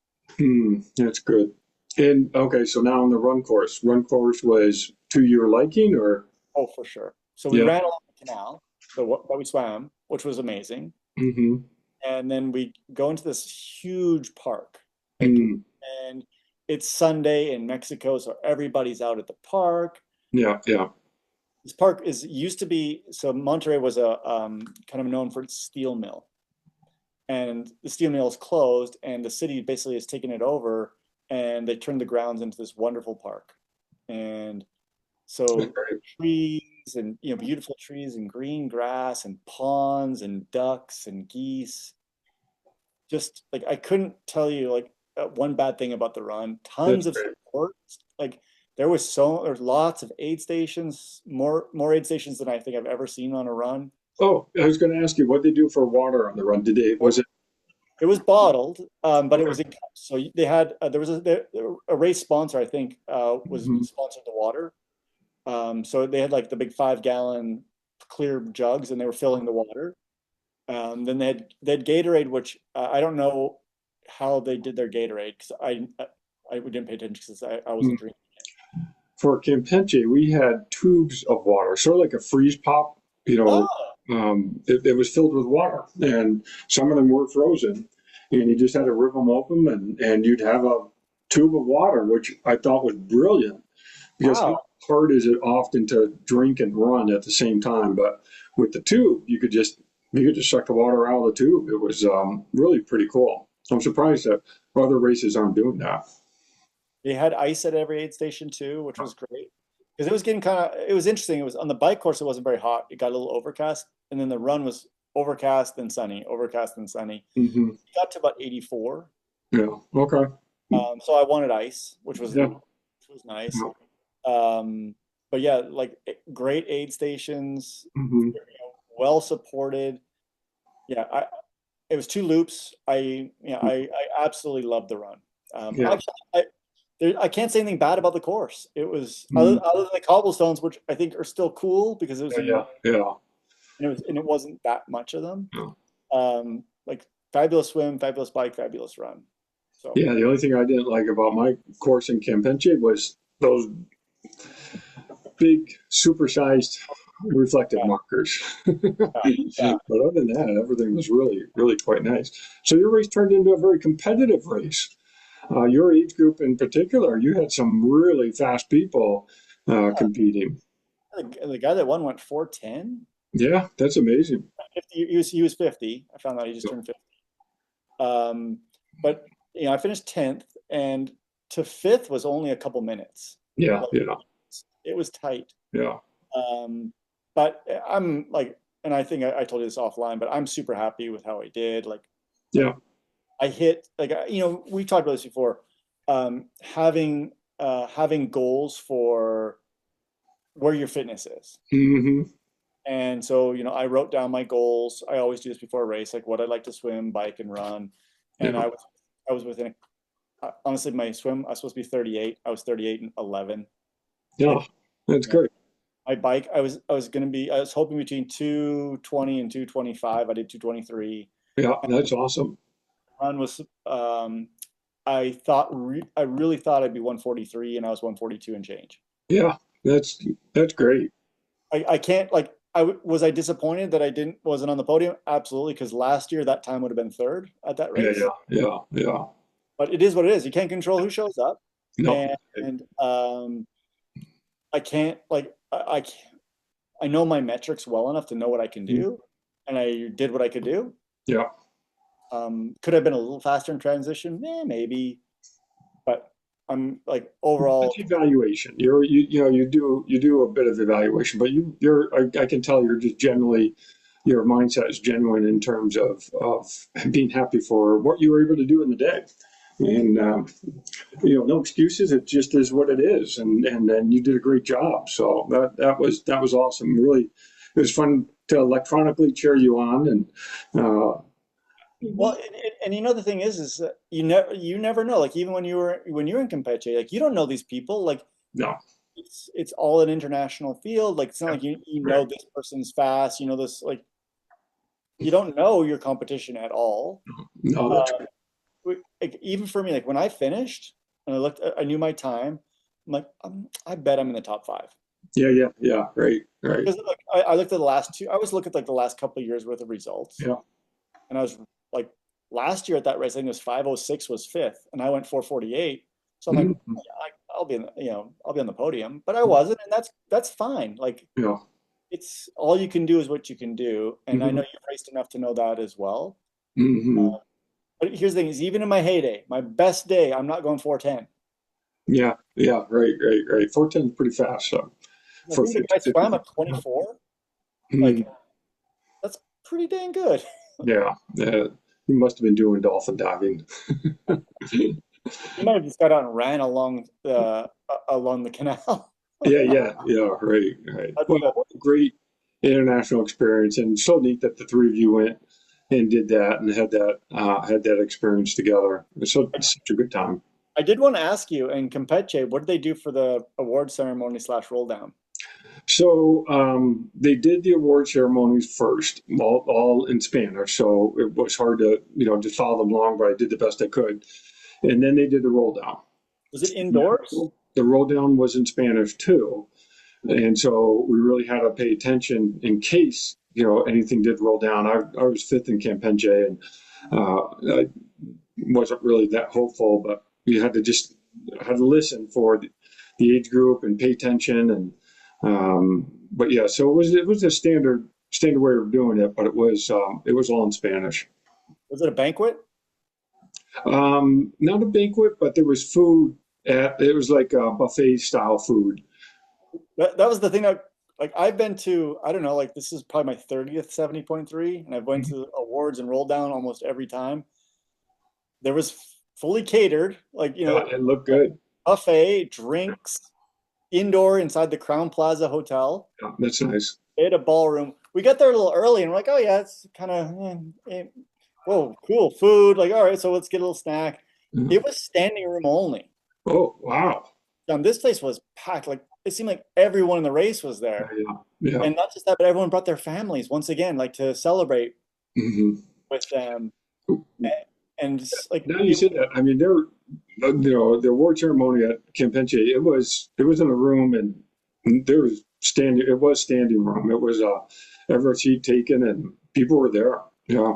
That's good. And okay, so now on the run course. Run course was to your liking, or Oh, for sure. So we yeah. ran along the canal that we swam, which was amazing. Hmm. And then we go into this huge park, like, Mm. and it's Sunday in Mexico, so everybody's out at the park. Yeah, yeah. This park is used to be so Monterrey was a kind of known for its steel mill, and the steel mill is closed, and the city basically has taken it over, and they turned the grounds into this wonderful park, and That's so great. trees and beautiful trees and green grass and ponds and ducks and geese. Just like I couldn't tell you like one bad thing about the run. That's Tons of great. support. Like there's lots of aid stations, more aid stations than I think I've ever seen on a run. Oh, I was going to ask you what they do for water on the run. Did they, was it It was bottled, but it okay? was in cups. So they had there was a race sponsor I think was Hmm. sponsored the water. So they had like the big 5 gallon clear jugs, and they were filling the water. Then they had Gatorade, which I don't know how they did their Gatorade because I didn't pay attention because I wasn't drinking. For Campeche, we had tubes of water, sort of like a freeze pop. You know, Oh, it was filled with water, and some of them were frozen, and you just had to rip them open, and you'd have a tube of water, which I thought was brilliant because how wow. hard is it often to drink and run at the same time? But with the tube, you could just suck the water out of the tube. It was really pretty cool. I'm surprised that other races aren't doing that. They had ice at every aid station too, which was great because it was getting it was interesting. It was on the bike course, it wasn't very hot. It got a little overcast, and then the run was overcast and sunny, overcast and sunny. Hmm. It got to about 84. Yeah. Okay. So I wanted ice, Yeah. which was nice. Yeah. Um, but yeah, like great aid stations, Hmm. well supported. Yeah, it was 2 loops. I absolutely loved the run. Yeah. Actually, I can't say anything bad about the course. It was Mhm. other than the cobblestones, which I think are still cool because it was Yeah. Yeah. Yeah. and it wasn't that much of them. Yeah. Like fabulous swim, fabulous bike, fabulous run. So Yeah, the only thing I didn't like about my course in Campeche was those big, supersized reflective yeah, markers. yeah, yeah. But other than that, everything was really, really quite nice. So your race turned into a very competitive race. Your age group in particular, you had some really fast people competing. The guy that won went 4:10. Yeah, that's amazing. 50, he was 50. I found out he just turned 50. Um, but I finished 10th, and to fifth was only a couple minutes. Yeah, Like yeah, it was tight. yeah, Um, but I'm like, and I think I told you this offline, but I'm super happy with how I did. Like yeah. I hit like we talked about this before. Having goals for where your fitness is. Hmm. And so, I wrote down my goals. I always do this before a race, like what I'd like to swim, bike, and run. And Yeah, I was within honestly my swim. I was supposed to be 38. I was 38 and 11. yeah. My That's you know, great. my bike. I was hoping between 220 and 225. I did 223. Yeah, that's awesome. Run was I really thought I'd be 143, and I was 142 and change. Yeah, that's great. I can't like was I disappointed that I didn't wasn't on the podium? Absolutely, because last year that time would have been third at that Yeah, race. yeah, yeah, yeah. But it is what it is. You can't control who shows up, No. and I can't like I know my metrics well enough to know what I can do, and I did what I could do. Yeah. Could I have been a little faster in transition? Maybe, but I'm like overall, That's evaluation. You do a bit of evaluation, but I can tell you're just generally your mindset is genuine in terms of being happy for what you were able to do in the day. And no excuses. It just is what it is, and then you did a great job. So that was awesome. Really, it was fun to electronically cheer you on, and uh, Well, and you know the thing is that you never know. Like even when you're in Campeche, like you don't know these people. Like no, it's all an international field. Like it's not yeah, like you know right, this person's fast. You know this like you don't know your competition at all. no, that's Uh, great. like, even for me, like when I finished and I knew my time. I'm like, I bet I'm in the top five. Yeah, yeah, yeah, right, right, Because like I looked at the last two. I always look at like the last couple of years worth of results, yeah, and I was like, last year at that race, I think it was 5:06 was fifth, and I went 4:48. So I'm like, mhm, yeah, I'll be in, I'll be on the podium, but I wasn't, and that's fine. Like yeah, it's all you can do is what you can do, and I know mhm, you've raced enough to know that as well. mhm. But here's the thing: is even in my heyday, my best day, I'm not going 4:10. Yeah, yeah, right, right, right. 410 is pretty fast, so I for think the guy swam 50. at 24. Like Mhm. that's pretty dang good. Yeah, yeah, he must have been doing dolphin diving. He might have just got out and ran along the canal. Yeah, yeah, yeah, right, right. That's Well, the what a great international experience, and so neat that the three of you went and did that and had that experience together. It's such a good time. I did want to ask you in Campeche, what did they do for the award ceremony slash roll down? So they did the award ceremonies first, all in Spanish. So it was hard to just follow them along, but I did the best I could. And then they did the roll down. Was it indoors? The roll down was in Spanish too, and so we really had to pay attention in case anything did roll down. I was fifth in Campeche, and I wasn't really that hopeful, but you had to listen for the age group and pay attention. And but yeah, so it was a standard way of doing it, but it was all in Spanish. Was it a banquet? Not a banquet, but there was food. It was like a buffet style food. That was the thing that like I've been to, I don't know, like this is probably my 30th 70.3, and I've went to awards and roll down almost every time. There was fully catered, like Yeah, it looked good. buffet, drinks, indoor inside the Crown Plaza Hotel. Yeah, that's nice. They had a ballroom. We got there a little early, and we're like, oh yeah, it's kind of whoa, cool food. Like, all right, so let's get a little snack. Mhm. It was standing room only. Oh, wow. This place was packed. Like it seemed like everyone in the race was Yeah, there, yeah, yeah. and not just that, but everyone brought their families once again, like to celebrate Hmm. with them. And just, like Now you said that. I mean, the award ceremony at Campeche, it was in a room, and there was standing. It was standing room. It was every seat taken, and people were there. Yeah,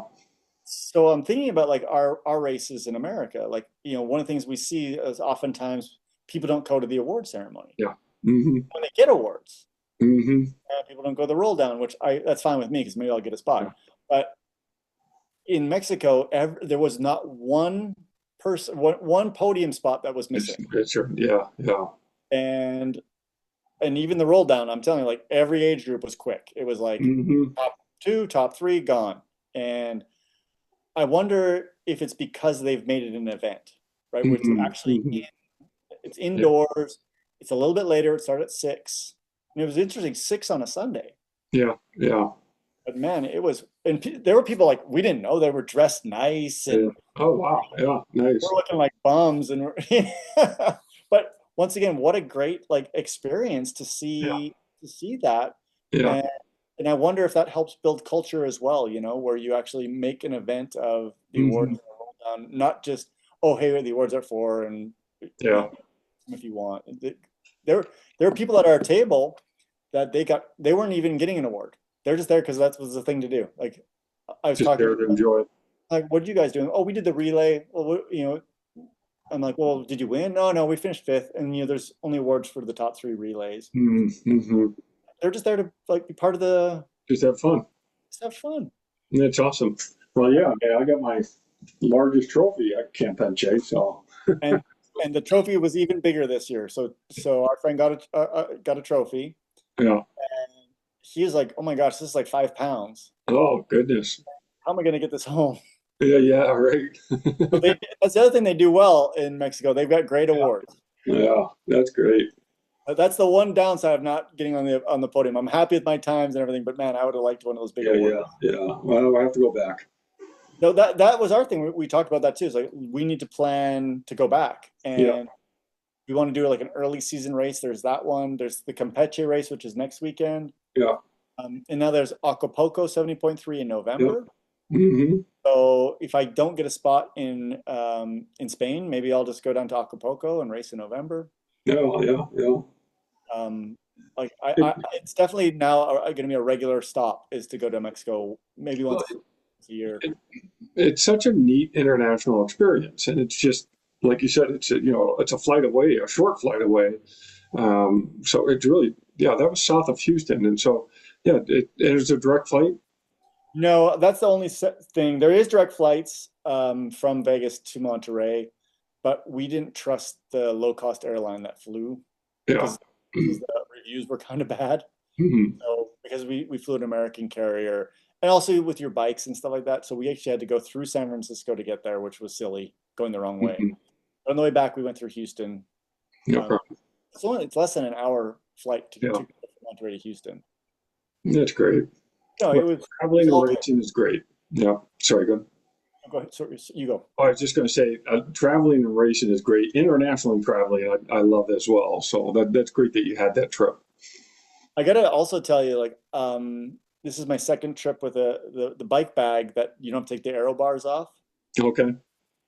so I'm thinking about like our races in America. Like one of the things we see is oftentimes people don't go to the award ceremony yeah. Hmm. when they get awards. Hmm. People don't go to the roll down, which I that's fine with me because maybe I'll get a Yeah. spot. But in Mexico, there was not one person, one podium spot that was missing, Yeah, yeah. and even the roll down. I'm telling you, like every age group was quick. It was like Hmm. top two, top three, gone. And I wonder if it's because they've made it an event, right? Where it's Hmm. actually Hmm. it's Yeah, indoors. It's a little bit later. It started at 6, and it was interesting 6 on a Sunday. yeah, yeah. But man, it was, and there were people like we didn't know they were dressed nice Yeah. and Oh, wow. Yeah, we're nice. looking like bums, and but once again, what a great like experience Yeah, to see that, yeah. and I wonder if that helps build culture as well. Where you actually make an event of the awards Hmm. and roll down, not just oh hey the awards are for and you Yeah. know if you want. There there were people at our table that they weren't even getting an award. They're just there because that was the thing to do. Like I was Just talking there to enjoy it. like, what did you guys do? Oh, we did the relay. Well, I'm like, well, did you win? No, no, we finished fifth. And there's only awards for the top three relays. Mm-hmm. They're just there to like be part of Just have fun. just have fun. That's awesome. Well, yeah, I got my largest trophy at Campeche, so And the trophy was even bigger this year. So our friend got a trophy. yeah. And he was like, oh my gosh, this is like 5 pounds. Oh goodness. How am I going to get this home? Yeah, yeah, right. So that's the other thing they do well in Mexico. They've got great Yeah, awards. yeah, that's great. That's the one downside of not getting on the podium. I'm happy with my times and everything, but man, I would have liked one of those big Yeah, awards. yeah, yeah. Well, I have to go back. No, that was our thing. We talked about that too. It's like we need to plan to go back, Yeah, and we want to do like an early season race. There's that one. There's the Campeche race, which is next weekend. yeah, And now there's Acapulco 70.3 in yeah. November. Hmm. So if I don't get a spot in Spain, maybe I'll just go down to Acapulco and race in November. Yeah, yeah, yeah. Um, like It, it's definitely now going to be a regular stop is to go to Mexico maybe well, once a year. it's such a neat international experience, and it's just like you said, it's a flight away, a short flight away. So it's really, yeah, that was south of Houston, and so yeah, it is a direct flight. No, that's the only thing. There is direct flights from Vegas to Monterrey, but we didn't trust the low cost airline that flew Yeah. because the reviews were kind of bad. Hmm. So because we flew an American carrier and also with your bikes and stuff like that. So we actually had to go through San Francisco to get there, which was silly, going the wrong way. Hmm. But on the way back, we went through Houston. No Um, problem. it's less than an hour flight to Yeah, go from Monterey to Houston. that's great. No, Well, it was traveling and all good. racing is great. Yeah. Sorry, go ahead. Go ahead. Sorry, you go. Oh, I was just going to say, traveling and racing is great. Internationally traveling, I love as well. So that's great that you had that trip. I gotta also tell you, like, this is my second trip with the bike bag that you don't take the aero bars off, Okay.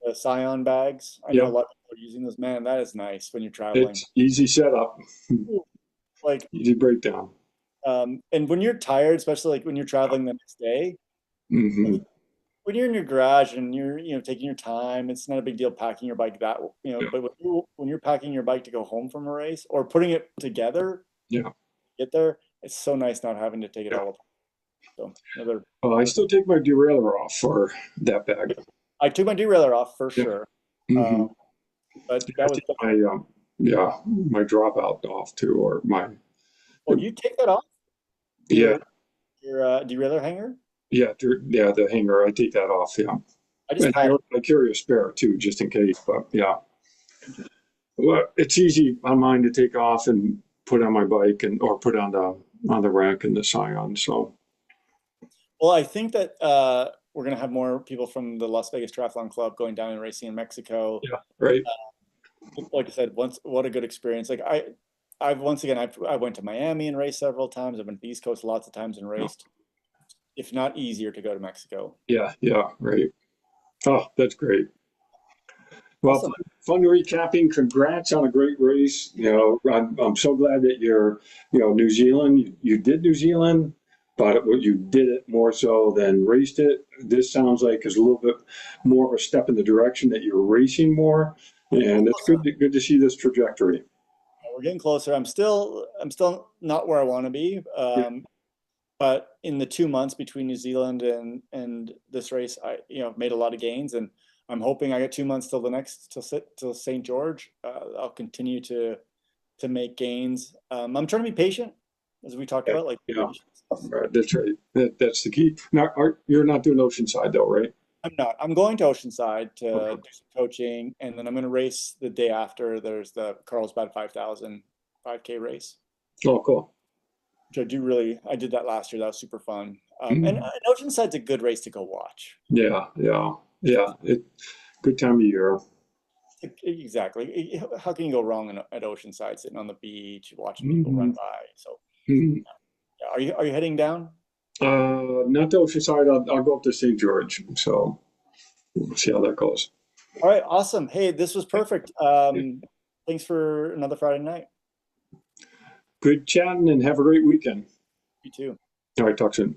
the Scion bags. I know a Yep. lot of people are using those. Man, that is nice when you're traveling. It's easy setup, Like, easy breakdown. and when you're tired, especially like when you're traveling the next day, like Hmm. when you're in your garage and you're, taking your time, it's not a big deal packing your bike Yeah. but when you're packing your bike to go home from a race or putting it together, Yeah. get there, it's so nice not having to take it Yeah. all apart. So another, Well, I another still take my derailleur off for that bag. I took my derailleur off for Yeah. sure. Hmm. But I that was, take my yeah, my dropout off too, or my oh, you take that off yeah, your derailleur hanger? yeah, the hanger. I take that off. Yeah, I just and had it. I carry a spare too, just in case. But yeah, well, it's easy on mine to take off and put on my bike and or put on the rack in the Scion. So Well, I think that we're gonna have more people from the Las Vegas Triathlon Club going down and racing in Mexico. yeah, right. Like I said, once what a good experience. Like I've once again I went to Miami and raced several times. I've been to the East Coast lots of times and Yeah, raced. If not easier to go to Mexico. yeah, yeah, right. Oh, that's great. Well, Awesome. fun recapping. Congrats on a great race. I'm so glad that New Zealand. You did New Zealand, but you did it more so than raced it. This sounds like is a little bit more of a step in the direction that you're racing more, and it's good to see this trajectory. We're getting closer. I'm still not where I want to be. Yeah, But in the 2 months between New Zealand and this race, I made a lot of gains, and I'm hoping I get 2 months till till St. George. I'll continue to make gains. I'm trying to be patient, as we talked yeah, about, like yeah. patience. Right, that's right. That's the key. Now, you're not doing Oceanside though, right? I'm not. I'm going to Oceanside to Okay. do some coaching, and then I'm going to race the day after. There's the Carlsbad 5,000 5K race. Oh, cool. Which I did that last year. That was super fun. And Mhm. Oceanside's a good race to go watch. Yeah, yeah, yeah. Good time of year. Exactly. How can you go wrong at Oceanside, sitting on the beach, watching people run Hmm. by? So, Hmm. yeah. Are you heading down? Not to Oceanside. I'll go up to St. George. So we'll see how that goes. All right, awesome. Hey, this was perfect. Thanks for another Friday night. Good chatting and have a great weekend. You too. All right, talk soon.